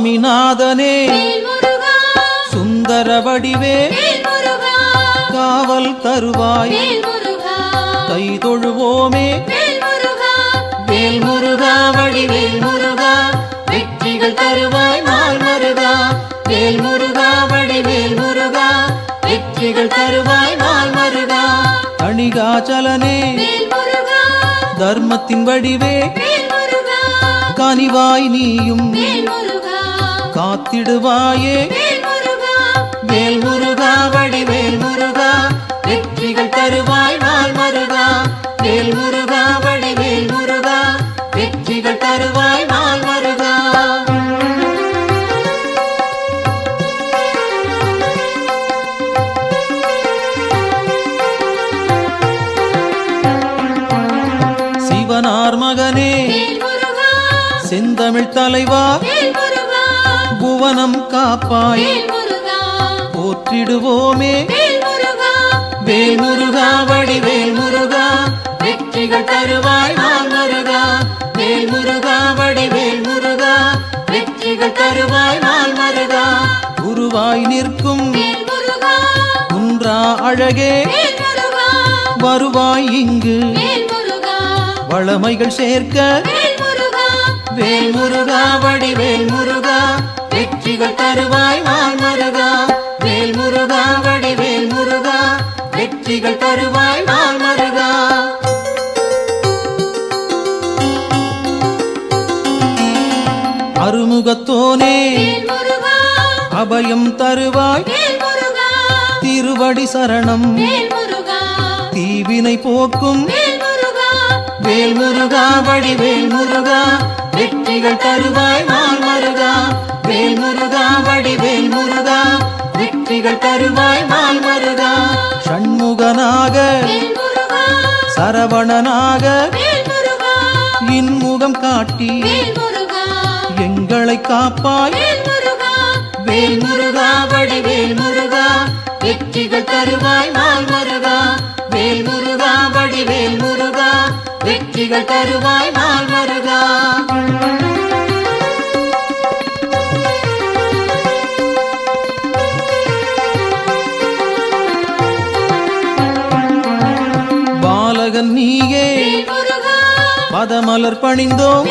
சுவாமிநாதனே சுந்தர வடிவே காவல் தருவாய் கை தொழுவோமே வேல் முருகா வடிவேல் முருகா வெற்றிகள் தருவாய் நாள் மருகா வேல் முருகா வடிவேல் முருகா வெற்றிகள் தருவாய் நாள் மருகா அணிகாச்சலனே தர்மத்தின் வடிவே கனிவாய் நீயும் காத்திடுவாயே வேல் முருகா வடிவேல் முருகா வெற்றிகள் தருவாய் நாள் மருகா வேல் முருகா வடிவேல் முருகா வெற்றிகள் தருவாய் நாள் மருகா சிவனார் மகனே செந்தமிழ் தலைவா புவனம் காப்பாய் போற்றிடுவோமே வேல் முருகா வடிவேல் முருகா வெற்றிகள் தருவாய் நாள் மருகா வேல் முருகா வடிவேல் முருகா வெற்றிகள் தருவாய் நாள் மருகா குருவாய் நிற்கும் குன்றா அழகே வருவாய் இங்கு வளமைகள் சேர்க்க வேல் முருகா வடிவேல் முருகா வெற்றிகள் தருவாய் நாள் மருகா வேல் முருகா வடிவேல் முருகா வெற்றிகள் தருவாய் நாள் மருகா அருமுகத்தோனே அபயம் தருவாய் திருவடி சரணம் தீவினை போக்கும் வேல் முருகா வடிவேல் முருகா வெற்றிகள் தருவாய் நாள் மருகா வேல் முருகா வடிவேல் முருகா வெற்றிகள் தருவாய் நாள் மருகா ஷண்முகனாக சரவணனாக இன்முகம் காட்டி எங்களை காப்பாய் வேல் முருகா வடிவேல் முருகா வெற்றிகள் தருவாய் நாள் மருகா வேல் முருகா வடிவேல் முருகா வெற்றிகள் தருவாய் நாள் மருகா பாலகன் நீயே பதமலர் பணிந்தோம்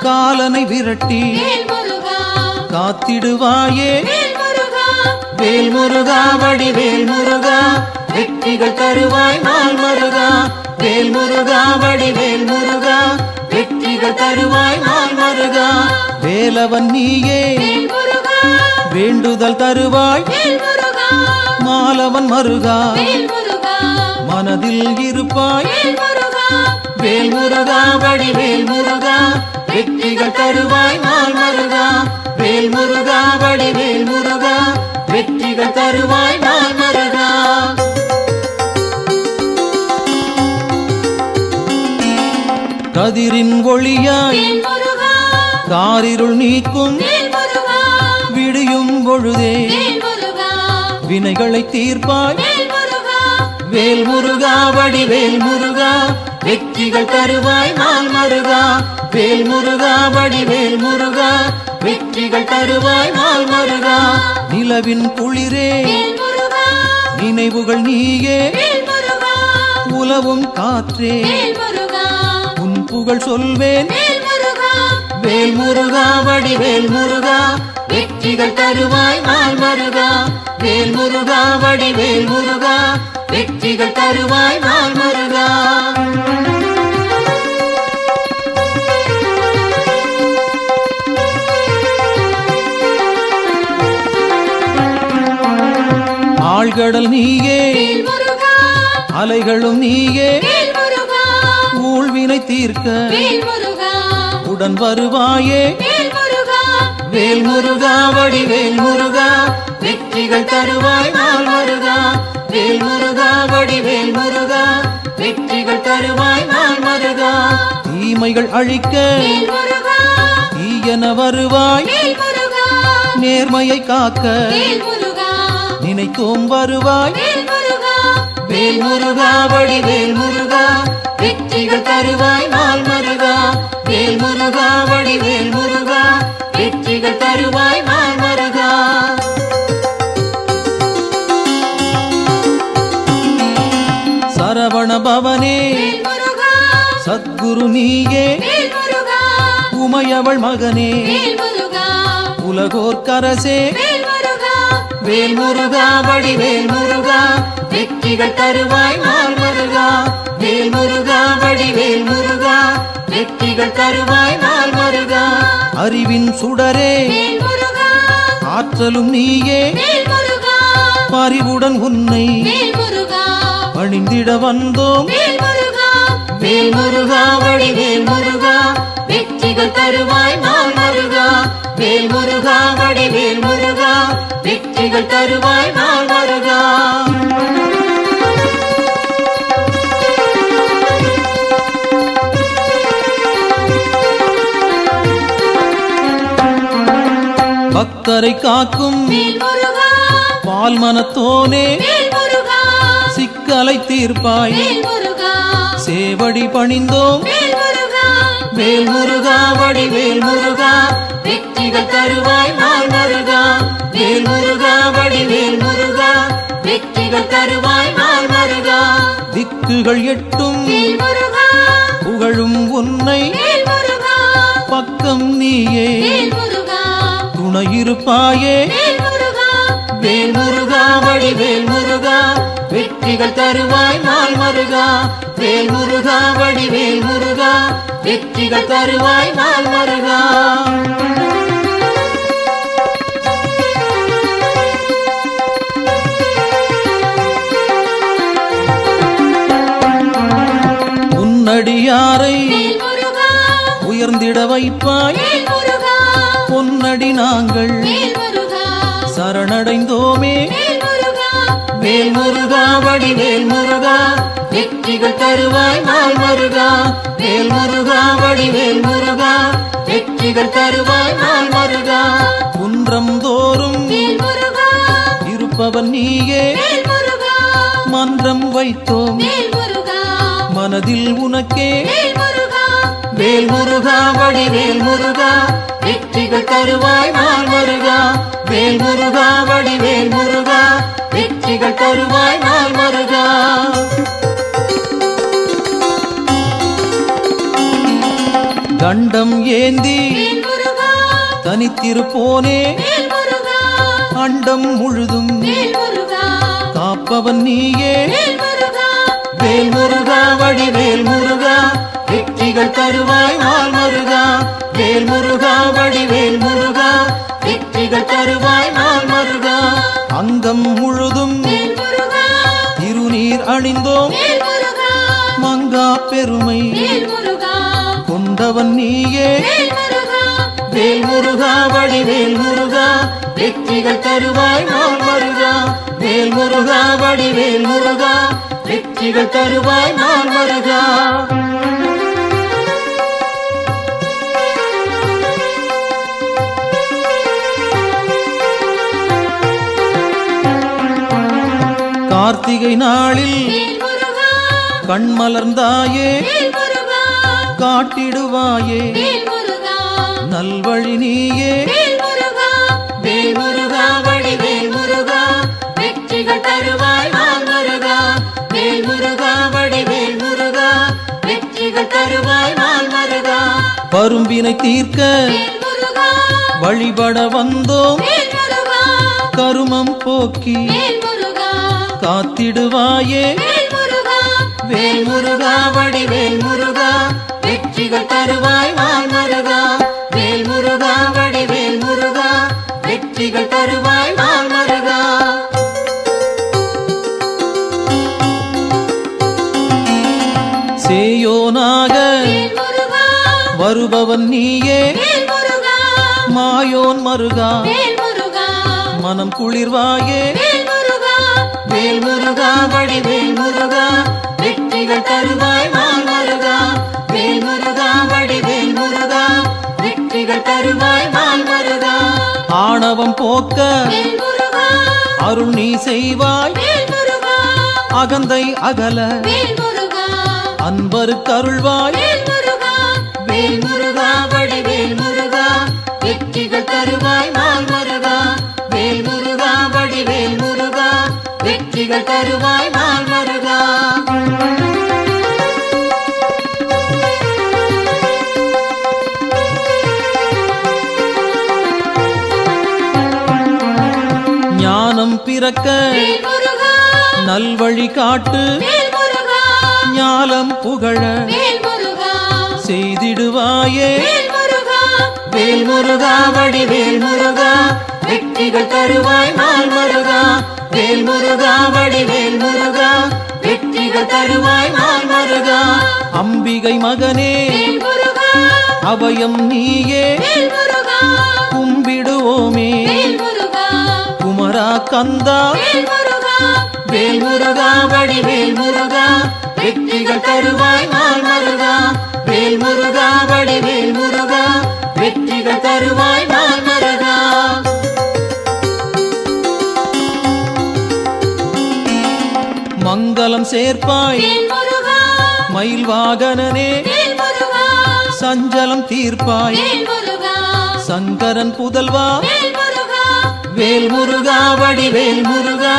காலனை விரட்டி காத்திடுவாயே வேல் முருகா வடிவேல் முருகா வெற்றிகள் தருவாய் நாள் மருகா வேல் முருகா வடிவேல் முருகா வெற்றிகள் தருவாய் நாள் மருகா வேலவன் நீயே வேண்டுதல் தருவாய் மாலவன் மருகா மனதில் இருப்பாய் வேல் முருகா வடிவேல் முருகா வெற்றிகள் தருவாய் நாள் மருகா வேல் முருகா வடிவேல் முருகா வெற்றிகள் தருவாய் நாள் மருகா கதிரின் ஒளியாய் காரிருள் நீக்கும் விடியும் பொழுதே வினைகளை தீர்ப்பாய் வேல் முருகா வடிவேல் முருகா வெற்றிகள் தருவாய் நாள் மருகா வேல் முருகா வடிவேல் முருகா வெற்றிகள் தருவாய் நாள் மருகா நிலவின் குளிரே நினைவுகள் நீயே உலவும் காற்றே உன் புகழ் சொல்வேன் வேல் முருகா வடிவேல் முருகா வெற்றிகள் தருவாய் நாள் மருகா வேல் முருகா வடிவேல் முருகா வெற்றிகள் தருவாய் நாள் மருகா ஆழ்கடல் நீயே அலைகளும் நீயே ஊழ்வினை தீர்க்க உடன் வருவாயே வேல் முருகா வடிவேல் முருகா வெற்றிகள் தருவாய் நாள் மருகா வேல் முருகா வடிவேல் முருகா வெற்றிகள் தருவாய் நாள் மருகா தீமைகள் அழிக்க தீயன வருவாய் நேர்மையை காக்க நினைத்தோம் வருவாய் வேல் முருகா வடிவேல் முருகா வெற்றிகள் தருவாய் நாள் மருகா வேல் முருகா வடிவேல் முருகா வெற்றிகள் தருவாய் நாள் மருகா. சரவண பவனே சத்குரு நீயே, உமையவள் மகனே உலகோர்க்கரசே, வேல் முருகா வடிவேல் முருகா, வெற்றிகள் தருவாய் நாள் மருகா. வேல் முருகா வடிவேல் முருகா, வெற்றிகள் தருவாய் நாள் மருகா. அறிவின் சுடரே ஆற்றலும் நீயே, பரிவுடன் உன்னை பணிந்திட வந்தோம். வேல் முருகா வடிவேல் முருகா, வெற்றிகள் தருவாய் நாள் மருகா. வேல் முருகா வடிவேல் முருகா, வெற்றிகள் தருவாய் நாள் மருகா. பக்தரை காக்கும் பால் மனத்தோனே, சிக்கலை தீர்ப்பாய் சேவடி பணிந்தோம். வேல் முருகா வடிவேல் முருகா, வெற்றிகள் தருவாய் நாள் மருகா. வேல் முருகா வடிவேல் முருகா, வெற்றிகள் தருவாய் நாள் மருகா. திக்குகள் எட்டும் புகழும் உன்னை, பக்கம் நீயே துணையிருப்பாயே. வேல் முருகா வடிவேல் முருகா, வெற்றிகள் தருவாய் நாள் மருகா. வேல் முருகா வடிவேல் முருகா, வெற்றிகள் தருவாய் நாள் மருகா. உன்னடியாரை உயர்ந்திட வைப்பாய், பொன்னடி நாங்கள் சரணடைந்தோமே. வேல் முருகா வடிவேல் முருகா, வெற்றிகள் தருவாய் நாள் மருகா. வேல் முருகா வடிவேல் முருகா, வெற்றிகள் தருவாய் நாள் மருகா. குன்றம் தோறும் இருப்பவன் நீயே, மன்றம் வைத்தோம் மனதில் உனக்கே. வேல் முருகா வடிவேல் முருகா, வெற்றிகள் தருவாய் நாள் மருகா. வேல் முருகா வடிவேல் முருகா, வெற்றிகள் தருவாய் நாள் மருகா. தண்டம் ஏந்தி தனித்திருப்போனே, அண்டம் முழுதும் காப்பவன் நீயே. வேல் முருகா வடிவேல் முருகா, வெற்றிகள் தருவாய் நாள் மருகா. வேல் முருகா வடிவேல் முருகா, வெற்றிகள் தருவாய் நாள் மருகா. அங்கம் முழுதும் திருநீர் அணிந்தோம், மங்கா பெருமை கொண்டவன் நீயே. வேல் முருகா வடிவேல் முருகா, வெற்றிகள் தருவாய் நாள் மருகா. வேல் முருகா வடிவேல் முருகா, வெற்றிகள் தருவாய் நாள் மருகா. கார்த்திகை நாளில் கண்மலர்ந்தாயே, காட்டிடுவாயே நல்வழி நீயே. வேல் முருகா வடிவேல் முருகா, வெற்றிகள் தருவாய் நாள் மருகா. வேல் முருகா வடிவேல் முருகா, வெற்றிகள் தருவாய் நாள் மருகா. பரும்பினை தீர்க்க வழிபட வந்தோம், கருமம் போக்கி காத்திடுவாயே. வேல் முருகா வடிவேல் முருகா, வெற்றிகள் தருவாய் நாள் மருகா. வேல் முருகா வடிவேல் முருகா, வெற்றிகள் தருவாய் நாள் மருகா. சேயோனாக வருபவன் நீயே, மாயோன் மருகா மனம் குளிர்வாயே. வேல் முருகா வடிவேல் முருகா, வெற்றிகள் தருவாய் நாள் மருகா. வேல் முருகா வடிவேல் முருகா, வெற்றிகள் தருவாய் நாள் மருகா. ஆணவம் போக்க அருள் நீ செய்வாய், அகந்தை அகல அன்பருக்கு அருள்வாய். வேல் முருகா வடிவேல் முருகா, வெற்றிகள் தருவாய் நாள் முருகா. வேல் முருகா வடிவேல் முருகா, வெற்றிகள் தருவாய் நாள் முருகா. ஞானம் பிறக்க நல்வழி காட்டு, ஞாலம் புகழ செய்திடுவாயே. வேல் முருகா வடிவேல் முருகா, வெற்றிகள் தருவாய் நாள் முருகா. வேல் முருகா வடிவேல் முருகா, வெற்றிகள் தருவாய் நாள் முருகா. அம்பிகை மகனே அபயம் நீயே, கும்பிடுவோமே குமரா கந்தா. வேல் முருகா வடிவேல் முருகா, வெற்றிகள் தருவாய் நாள் முருகா. வேல் முருகா வடிவேல் முருகா, வெற்றிகள் தருவாய் நாள் முருகா. மங்களம் சேர்ப்பாய் மயில் வாகனனே, சஞ்சலம் தீர்ப்பாய் சங்கரன் புதல்வா. வேல் முருகா வடிவேல் முருகா,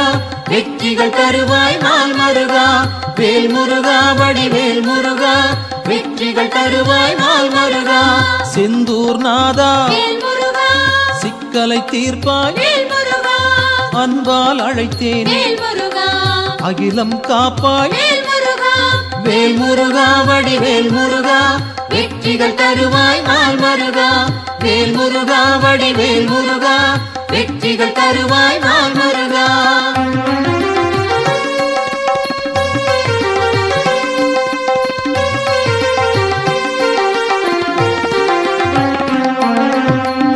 வெற்றிகள் தருவாய் நாள் முருகா. வேல் முருகா வடிவேல் முருகா, வெற்றிகள் தருவாய் நாள் முருகா. செந்தூர் நாதா சிக்கலை தீர்ப்பாய், அன்பால் அழைத்தேன் அகிலம் காப்பாய். வேல் முருகா வடிவேல் முருகா, வெற்றிகள் தருவாய் நாள் முருகா. வேல் முருகா வடிவேல் முருகா, வெற்றிகள் தருவாய் நாள் முருகா.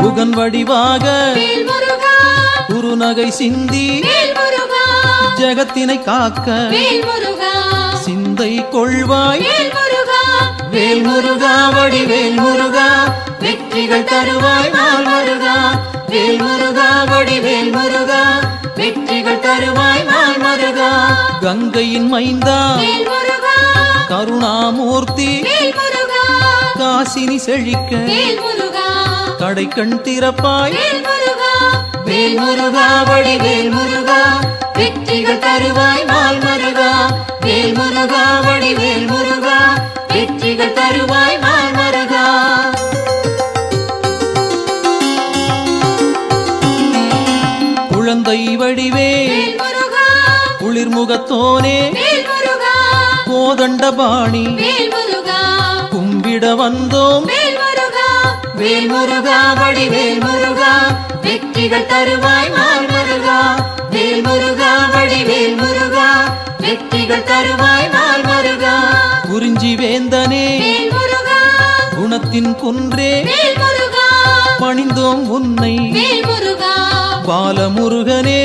புகன் வடிவாக குருநகை சிந்தி, ஜகத்தினை காக்க சிந்தை கொள்வாய். வேல் முருகா வடிவேல் முருகா, வெற்றிகள் தருவாய் நாள் முருகா. வேல் முருகா வடிவேல் முருகா, வெற்றிகள் தருவாய் நாள் முருகா. கங்கையின் மைந்தா கருணாமூர்த்தி, காசினி செழிக்க கடை கண் திறப்பாய். வேல் முருகா வடிவேல் முருகா, வெற்றிகள் தருவாய் நாள் முருகா. வேல் முருகா வடிவேல் முருகா, வெற்றிகள் தருவாய் நாள் முருகா. குழந்தை வடிவே குளிர்முகத்தோனே, கோதண்டபாணி கும்பிட வந்தோம். வேல் முருகா வடிவேல் முருகா, வெற்றிகள் தருவாய் நாள் முருகா. வேல் முருகா வடிவேல் முருகா, வெற்றிகள் தருவாய் நாள் முருகா. குறிஞ்சி வேந்தனே குணத்தின் குன்றே, பணிந்தோம் உன்னை பாலமுருகனே.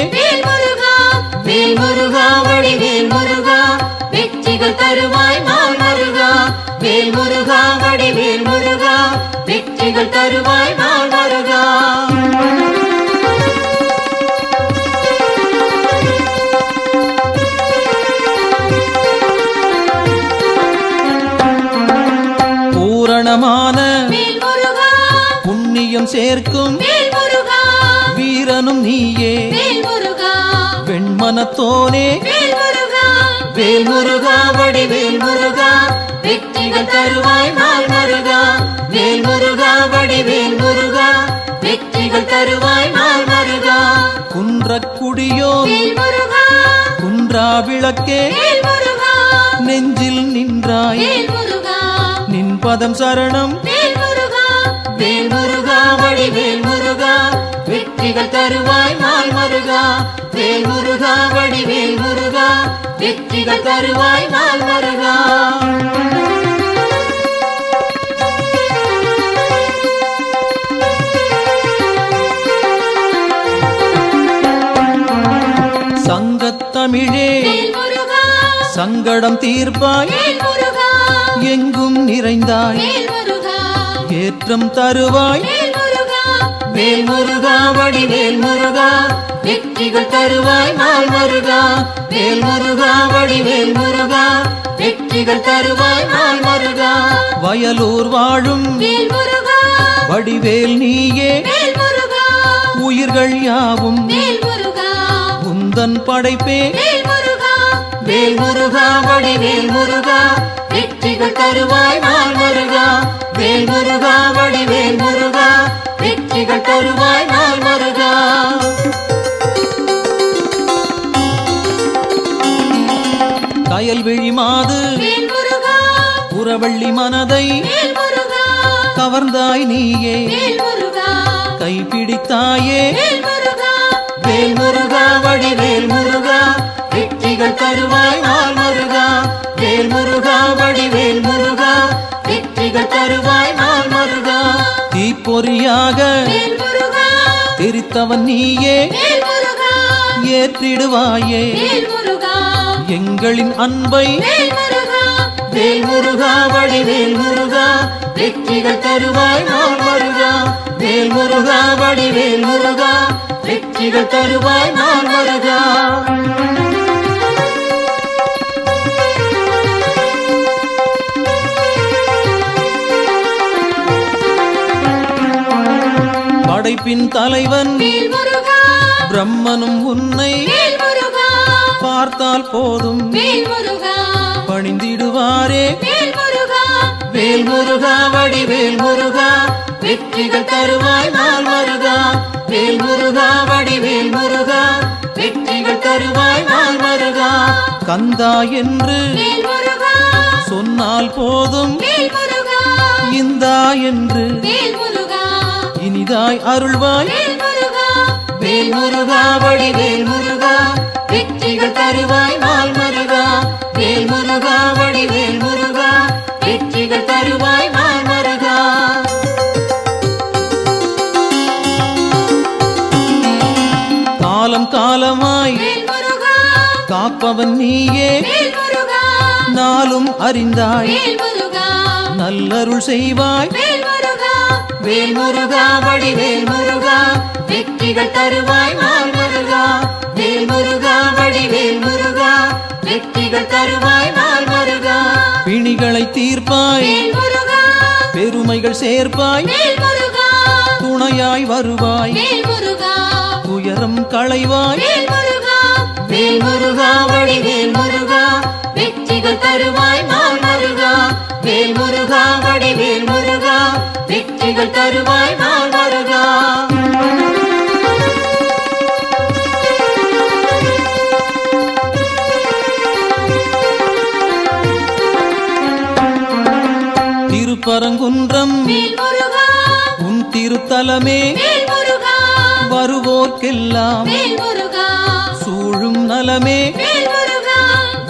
வேல் முருகா வடிவேல் முருகா, வெற்றிகள் தருவாய் நாள் முருகா. வேல் முருகா வடிவேல் முருகா, வெற்றிகள் தருவாய் நாள் முருகா. பூரணமான புண்ணியம் சேர்க்கும் வீரனும் நீயே, வெண்மனத்தோனே. வேல் முருகா வடிவேல் முருகா, வெற்றிகள் தருவாய் நாள் முருகா. வேல் முருகா வடிவேல் முருகா, வெற்றிகள் தருவாய் நாள் முருகா. குன்றக்குடியோ குன்றா விளக்கே, நெஞ்சில் நின்றாய் நின் பதம் சரணம். வேல் முருகா வடிவேல் முருகா, வெற்றிகள் தருவாய் நாள் முருகா. வேல் முருகா வடிவேல் முருகா, வெற்றிகள் தருவாய் நாள் முருகா. சங்கத்தமிழே சங்கடம் தீர்ப்பாய், எங்கும் நிறைந்தாய் ஏற்றம் தருவாய். வேல் முருகா வடிவேல் முருகா, வெற்றிகள் தருவாய் நாள் முருகா. வேல் முருகா வடிவேல் முருகா, வெற்றிகள் தருவாய் நாள் முருகா. வயலூர் வாழும் வடிவேல் நீயே வேல் முருகா உயிர்கள் யாவும் வேல் முருகா உந்தன் படைப்பே வேல் முருகா வேல் முருகா வடிவேல் முருகா வெற்றிகள் தருவாய் நாள் முருகா வேல் முருகா வடிவேல் முருகா வெற்றிகள் தருவாய் நாள் முருகா கயல்விழி மாது வேல் முருகா புறவள்ளி மனதை வேல் முருகா கவர்ந்தாய் நீயே வேல் முருகா கைப்பிடித்தாயே வேல் முருகா வேல் முருகா வடிவேல் முருகா வெற்றிகள் தருவாய் நாள் முருகா வேல் முருகா வடிவேல் முருகா வெற்றிகள் தருவாய் நாள் முருகா தீப்பொறியாக வேல் முருகா தெரித்தவன் நீயே வேல் முருகா ஏற்றிடுவாயே வேல் முருகா எங்களின் அன்பை வேல் முருகா வேல் முருகா வடிவேல் முருகா வெற்றிகள் தருவாய் நாள் முருகா வேல் முருகா வடிவேல் முருகா வெற்றிகள் தருவாய் நாள் முருகா படைப்பின் தலைவன் வேல் முருகா பிரம்மனும் உன்னை வேல் முருகா பார்த்தால் போதும் வேல் முருகா பணிந்திடுவாரே வேல் முருகா வேல் முருகா வடிவேல் முருகா வெற்றிகள் தருவாய் நாள் முருகா வேல் முருகா வடிவேல் முருகா வெற்றிகள் தருவாய் நாள் முருகா கந்தா என்று வேல் முருகா சொன்னால் போதும் வேல் முருகா இந்தா என்று வேல் முருகா இனிதாய் அருள்வாய் வேல் முருகா வேல் முருகா வடிவேல் முருகா வெற்றிகள் தருவாய் நாள் முருகா வேல் முருகா வடிவேல் முருகா வெற்றிகள் தருவாய் நாள் முருகா காலம் காலமாய் வேல் முருகா காப்பவன் நீயே வேல் முருகா நாளும் அறிந்தாய் வேல் முருகா நல்லருள் செய்வாய் வேல் முருகா வேல் முருகா வடிவேல் முருகா வெற்றிகள் தருவாய் நாள் முருகா வேல் முருகா வடிவேல் முருகா வெற்றிகள் தருவாய் நாள் முருகா பிணிகளை தீர்ப்பாய் வேல் முருகா பெருமைகள் சேர்ப்பாய் வேல் முருகா துணையாய் வருவாய் வேல் முருகா துயரம் களைவாய் வேல் முருகா வேல் முருகா வடிவேல் முருகா வெற்றிகள் தருவாய் நாள் முருகா வேல் முருகா வடிவேல் முருகா வெற்றிகள் தருவாய் நாள் முருகா திருப்பரங்குன்றம் வேல் முருகா உன் திருத்தலமே வேல் முருகா வருவோர்க்கெல்லாம் வேல் முருகா சூழும் நலமே வேல் முருகா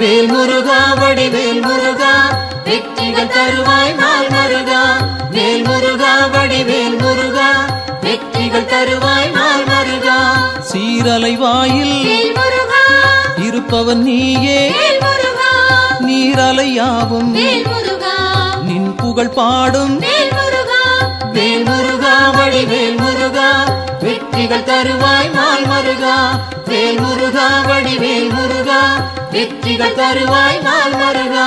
வேல் முருகா வடிவேல் முருகா வெற்றிகள் தருவாய் நாள் முருகா வேல் முருகா வடிவேல் முருகா வெற்றிகள் தருவாய் நாள் முருகா சீரலை வாயில் வேல் முருகா இருப்பவன் நீயே வேல் முருகா நீரலையாவும் வேல் முருகா நின் புகழ் பாடும் வேல் முருகா வேல் முருகா வடிவேல் முருகா வெற்றிகள் தருவாய் நாள் முருகா வேல் முருகா வடிவேல் முருகா வெற்றிகள் தருவாய் நாள் முருகா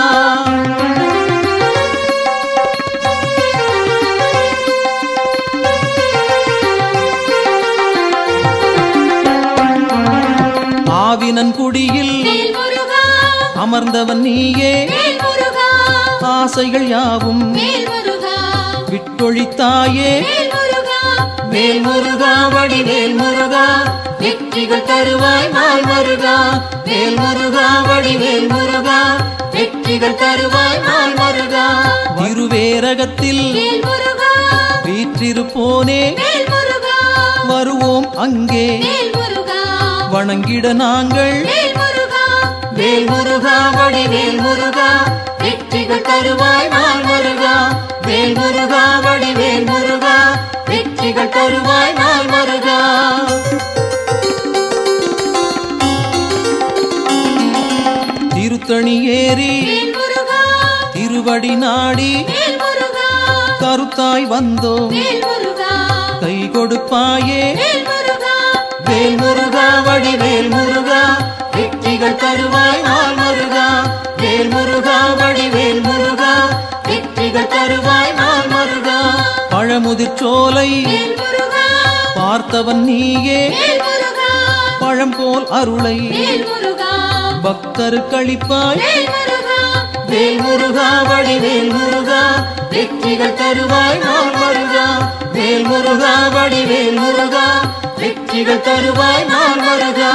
ஆவினன் குடியில் வேல் முருகா அமர்ந்தவன் நீயே வேல் முருகா ஆசைகள் யாவும் வேல் முருகா விட்டொழித்தாயே வேல் முருகா வேல் முருகா வடிவேல் முருகா வெற்றிகள் தருவாய் நாள் முருகா வேல் முருகா வடிவேல் முருகா வெற்றிகள் தருவாய் நாள் முருகா திருவேரகத்தில் வேல் முருகா வீற்றிருப்போனே வேல் முருகா வருவோம் அங்கே வேல் முருகா வணங்கிட நாங்கள் வேல் முருகா வேல் முருகா வடிவேல் முருகா வெற்றிகள் தருவாய் நாள் முருகா வேல் முருகா வடிவேல் முருகா வெற்றிகள் தருவாய் நாள் முருகா திருத்தணி ஏறி வேல் முருகா திருவடி நாடி வேல் முருகா கருத்தாய் வந்தோம் வேல் முருகா கை கொடுப்பாயே வேல் முருகா வேல் முருகா வடிவேல் முருகா வெற்றிகள் தருவாய் நாள் முருகா வேல் முருகா வடிவேல் முருகா வெற்றிகள் தருவாய் நாள் முருகா பழ பழமுதிர்ச்சோலை வேல்முருகா பார்த்தவன் நீயே வேல்முருகா பழம்போல் அருளை வேல்முருகா பக்தருக்களிப்பாய் வேல்முருகா வேல்முருகா வடிவேல் முருகா வெற்றிகள் தருவாய் நாள் மருகா வேல்முருகா வடிவேல் முருகா வெற்றிகள் தருவாய் நாள் மருகா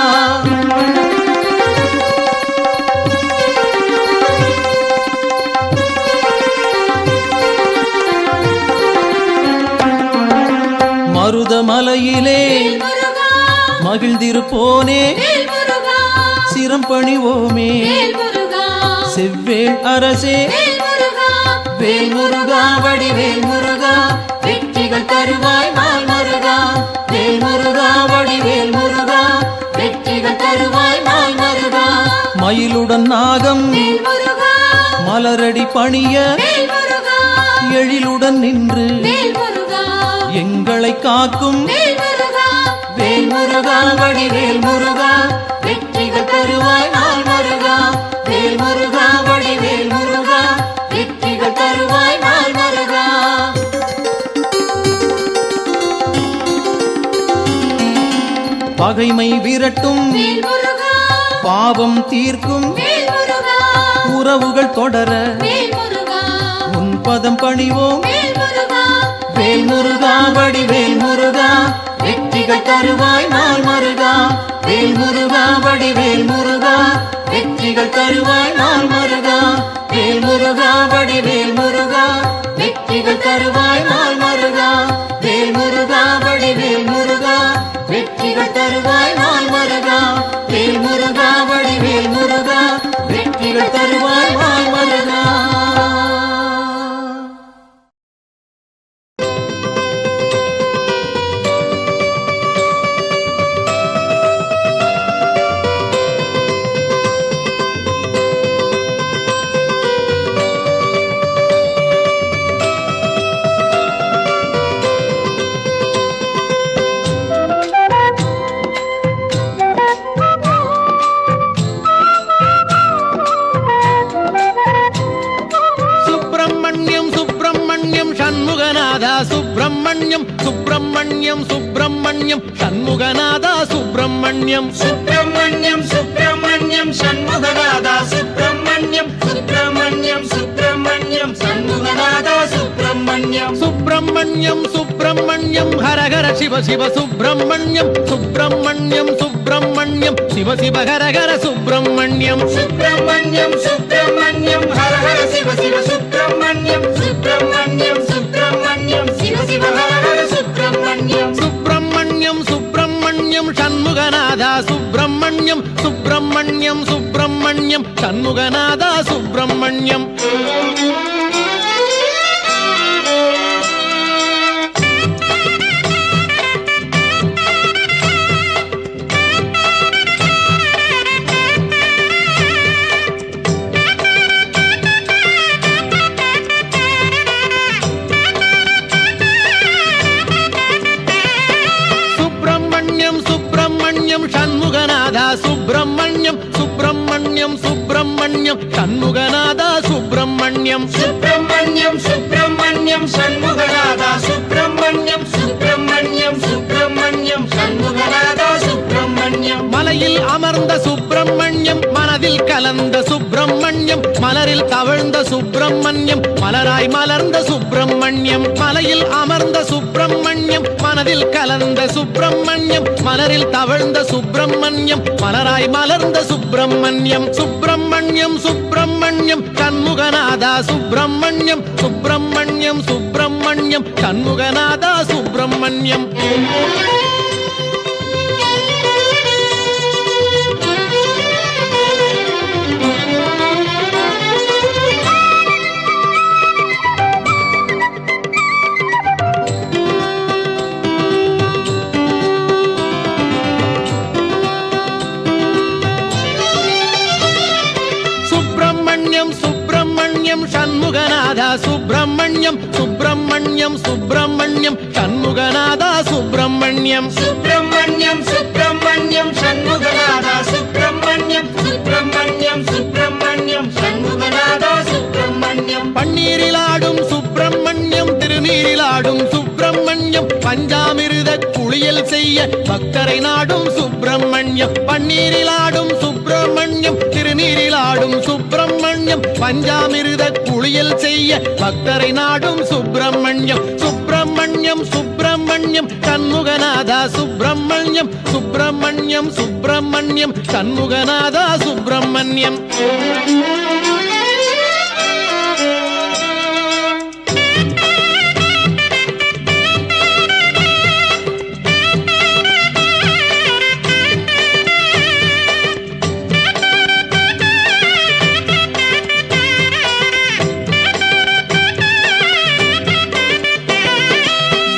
மருதமலையிலே வேல்முருகா மகிழ்ந்திருப்போனே வேல்முருகா சிரம் பணிவோமே வேல்முருகா செவ்வேள் அரசே வேல்முருகா வேல்முருகா வடிவேல் முருகா வெற்றிகள் தருவாய் நாள் மருகா வேல்முருகா வடிவேல் முருகா வெற்றிகள் தருவாய் நாள் மருகா மயிலுடன் நாகம் வேல்முருகா மலரடி பணிய வேல்முருகா எழிலுடன் நின்று வேல்முருகா எங்களை காக்கும் வேல்முருகா வேல்முருகா வடிவேல் முருகா வெற்றிகள் தருவாய் நாள் மருகா வேல்முருகா வடிவேல் முருகா வெற்றிகள் தருவாய் நாள் மருகா பகைமை விரட்டும் வேல்முருகா பாவம் தீர்க்கும் வேல்முருகா உறவுகள் தொடர வேல்முருகா உன் பதம் பணிவோம் வேல்முருகா வேல்முருகா வடிவேல் முருகா வெற்றிகள் தருவாய் நாள் மருகா வேல்முருகா வடிவேல் முருகா வெற்றிகள் தருவாய் நாள் மருகா வேல்முருகா வடிவேல் முருகா வெற்றிகள் தருவாய் நாள் மருகா வேல்முருகா வடிவேல் முருகா வெற்றிகள் தருவாய் நாள் மருகா வேல்முருகா வடிவேல் முருகா வெற்றிகள் தருவாய் நாள் மருகா சுப்பிரமணியம் சுப்பிரமணியம் சுப்பிரமணியம் சண்முகநாதா சுப்பிரமணியம் சுப்பிரமணியம் சுப்பிரமணியம் சண்முகநாதா சுப்பிரமணியம் சுப்பிரமணியம் சுப்பிரமணியம் சண்முகநாதா சுப்பிரமணியம் சுப்பிரமணியம் சுப்பிரமணியம் ஹரஹர சிவ சிவ சுப்பிரமணியம் சுப்பிரமணியம் சுப்பிரமணியம் சிவ சிவ ஹரஹர சுப்பிரமணியம் சுப்பிரமணியம் சுப்பிரமணியம் ஹர ஹர சிவ சிவ சுப்பிரமணியம் சுப்பிரமணியம் சுப்பிரமணியம் சிவ சிவ ஹர ஹர சுப்பிரமணியம் சுப்பிரமணியம் சுப்பிரமணியம் சண்முகநாதா சுப்பிரமணியம் சுப்பிரமணியம் சுப்பிரமணியம் சண்முகநாதா சுப்பிரமணியம் சண்முகநாதா சுப்பிரமணியம் சுப்பிரமணியம் சுப்பிரமணியம் சண்முகநாதா சுப்பிரமணியம் சுப்பிரமணியம் சுப்பிரமணியம் சண்முகநாதா சுப்பிரமணியம் சுப்பிரமணியம் சுப்பிரமணியம் சண்முகநாதா சுப்பிரமணியம் மலையில் அமர்ந்த சுப்பிரமணியம் மனதில் கலந்த சுப்பிரமணியம் மலரில் தவழ்ந்த சுப்பிரமணியம் மலராய் மலர்ந்த சுப்பிரமணியம் மலையில் அமர்ந்த சுப்பிரமணியம் மனதில் கலந்த சுப்பிரமணியம் மலரில் தவழ்ந்த சுப்பிரமணியம் மலராய் மலர்ந்த சுப்பிரமணியம் சுப்பிரமணியம் சுப்பிரமணியம் சண்முகநாதா சுப்பிரமணியம் சுப்பிரமணியம் சுப்பிரமணியம் சண்முகநாதா சுப்பிரமணியம் சுப்பிரமணியம் சண்முகநாதா சுப்பிரமணியம் சுப்பிரமணியம் சுப்பிரமணியம் சண்முகநாதா சுப்பிரமணியம் சுப்பிரமணியம் சுப்பிரமணியம் சண்முகநாதா சுப்பிரமணியம் சுப்பிரமணியம் சுப்பிரமணியம் சண்முகநாதா சுப்பிரமணியம் பன்னீரிலாடும் சுப்பிரமணியம் திருநீரிலாடும் சுப்பிரமணியம் குளியல் செய்ய பக்தரை நாடும் சுப்பிரமணியம். பன்னீரில் ஆடும் சுப்பிரமணியம், திருநீரில் ஆடும் சுப்பிரமணியம், பஞ்சாமிர்த குளியல் செய்ய பக்தரை நாடும் சுப்பிரமணியம். சுப்பிரமணியம் சுப்பிரமணியம் சண்முகநாதா சுப்பிரமணியம், சுப்பிரமணியம் சுப்பிரமணியம் சண்முகநாதா சுப்பிரமணியம்.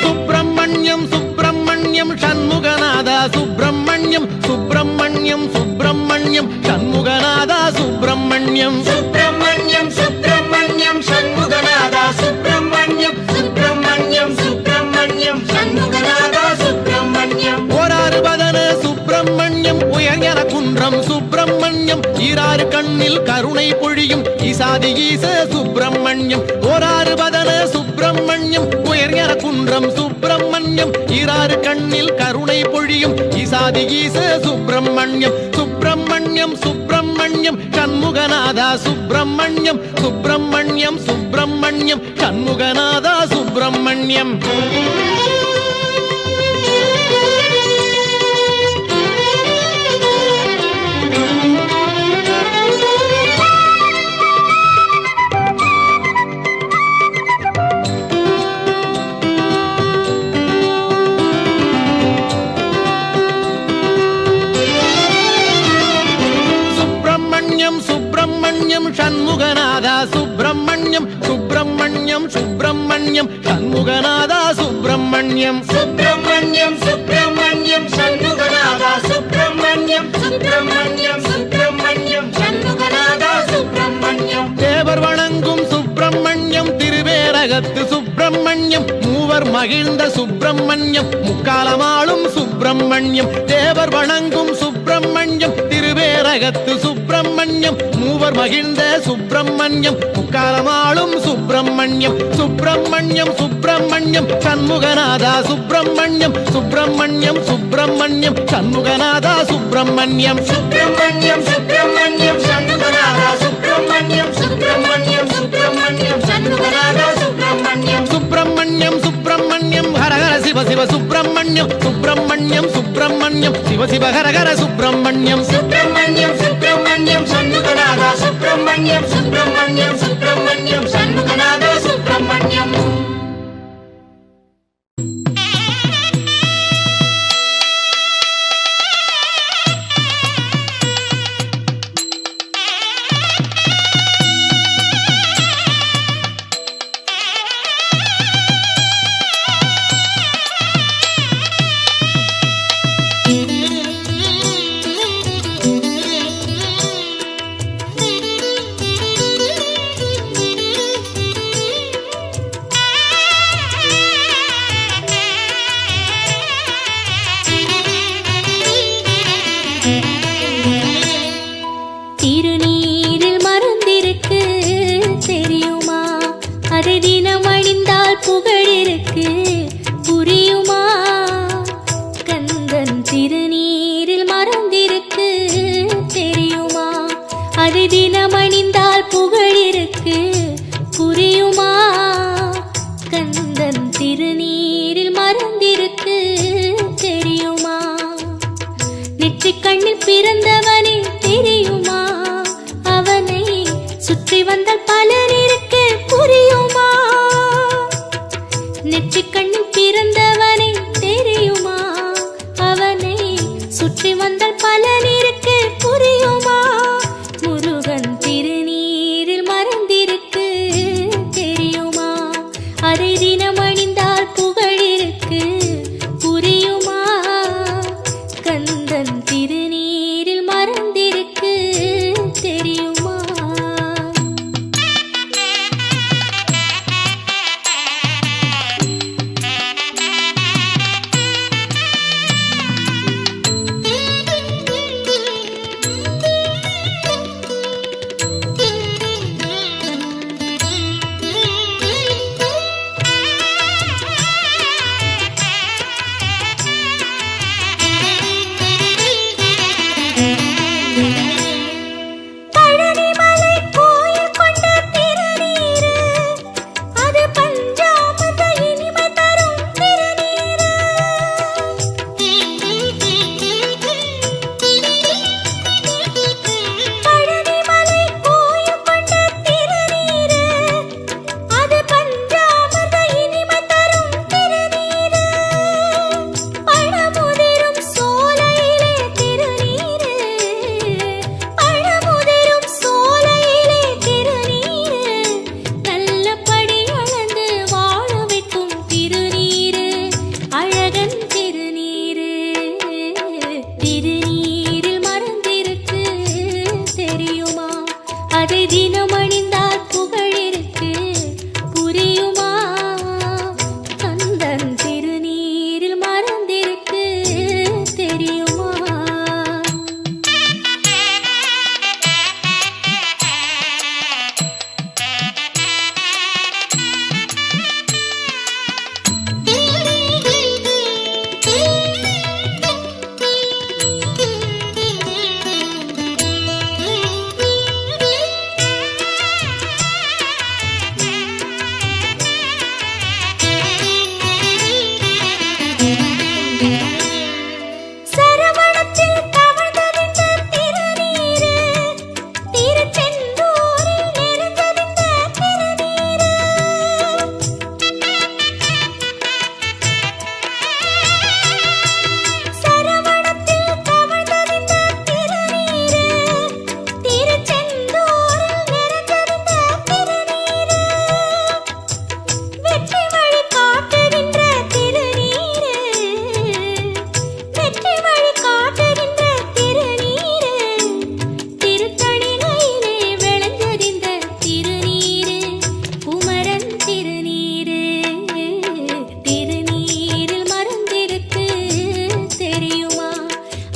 சுப்பிரமணியம் சுப்பிரமணியம் சுப்பிரமணியம் சண்முகநாதா சுப்பிரமணியம். சுப்பிரமணியம் சுப்பிரமணியம் சண்முகநாதா சுப்பிரமணியம், சுப்பிரமணியம் சுப்பிரமணியம் சண்முகநாதா சுப்பிரமணியம். ஓராறு பதன சுப்பிரமணியம், உயர்ஞன குன்றம் சுப்பிரமணியம், ஈராறு கண்ணில் கருணை பொழியும் ஈசாதி ஈச சுப்பிரமணியம். ஓராறு பதன சுப்பிரமணியம், உயர்ஞன குன்றம் சுப்பிரமணியம், ஈராறு கண்ணில் கருணை பொழியும் ஈசாதி ஈச சுப்பிரமணியம். சுப்பிரமணியம் சுப்பிரமணியம் சண்முகநாதா சுப்பிரமணியம், சுப்பிரமணியம் சுப்பிரமணியம் சண்முகநாதா சுப்பிரமணியம். சுப்பிரமணியம் சண்முகநாதா சுப்பிரமணியம், சுப்பிரமணியம் சுப்பிரமணியம் சண்முகநாதா சுப்பிரமணியம். சுப்பிரமணியம் சுப்பிரமணியம் சண்முகநாதா சுப்பிரமணியம், சுப்பிரமணியம் சுப்பிரமணியம் சண்முகநாதா சுப்பிரமணியம். தேவர் வணங்கும் சுப்பிரமணியம், திருவேரகத்து சுப்பிரமணியம், மூவர் மகிழ்ந்த சுப்பிரமணியம், முக்காலமாளும் சுப்பிரமணியம். தேவர் வணங்கும் சுப்பிரமணியம், திருவேரகத்து சுப்பிரமணியம், மூவர் மகிழ்ந்த சுப்பிரமணியம், முக்காலமாளும் சுப்பிரமணியம். சுப்பிரமணியம் சுப்பிரமணியம் சண்முகநாதா சுப்பிரமணியம், சுப்பிரமணியம் சுப்பிரமணியம் சண்முகநாதா சுப்பிரமணியம். சுப்பிரமணியம் சுப்பிரமணியம் சண்முகநாதா சுப்பிரமணியம், சுப்பிரமணியம் சுப்பிரமணியம் சண்முகநாதா சுப்பிரமணியம். சுப்பிரமணியம் சுப்பிரமணியம் ஹரஹர சிவ சிவ சுப்பிரமணியம், சுப்பிரமணியம் சுப்பிரமணியம் சிவ சிவ ஹரஹர சுப்பிரமணியம். சுப்பிரமணியம் சுப்பிரமணியம் சண்முகநாதா சுப்பிரமணியம், சுப்பிரமணியம் சுப்பிரமணியம் சண்முகநாதா சுப்பிரமணியம். திருநீரில் மறந்திருக்கு தெரியுமா, அதை தினம் அணிந்தால் புகழிருக்கு புரியுமா. கந்தன் திருநீரில் மறந்திருக்கு தெரியுமா, அதை தினம் அணிந்தால் புகழிருக்கு புரியுமா. கந்தன் திருநீரில் மறந்திருக்கு தெரியுமா. நெற்றிக் கண்ணில் பிறந்தவனே தெரியுமா, அவனை சுற்றி வந்தால் பலன் இருக்கு புரியுமா. நெற்றிக் கண்ணில் பிறந்தவனே தெரியுமா, அவனை சுற்றி வந்தால் பலன் இருக்கு புரியுமா. முருகன் திருநீரில் மறந்திருக்கு தெரியுமா, அதை தினம் அணிந்தால் புகழிருக்கு புரியுமா. கந்தன் திருநீரில் மறந்திருக்கு தெரியுமா.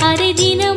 அதை தினம்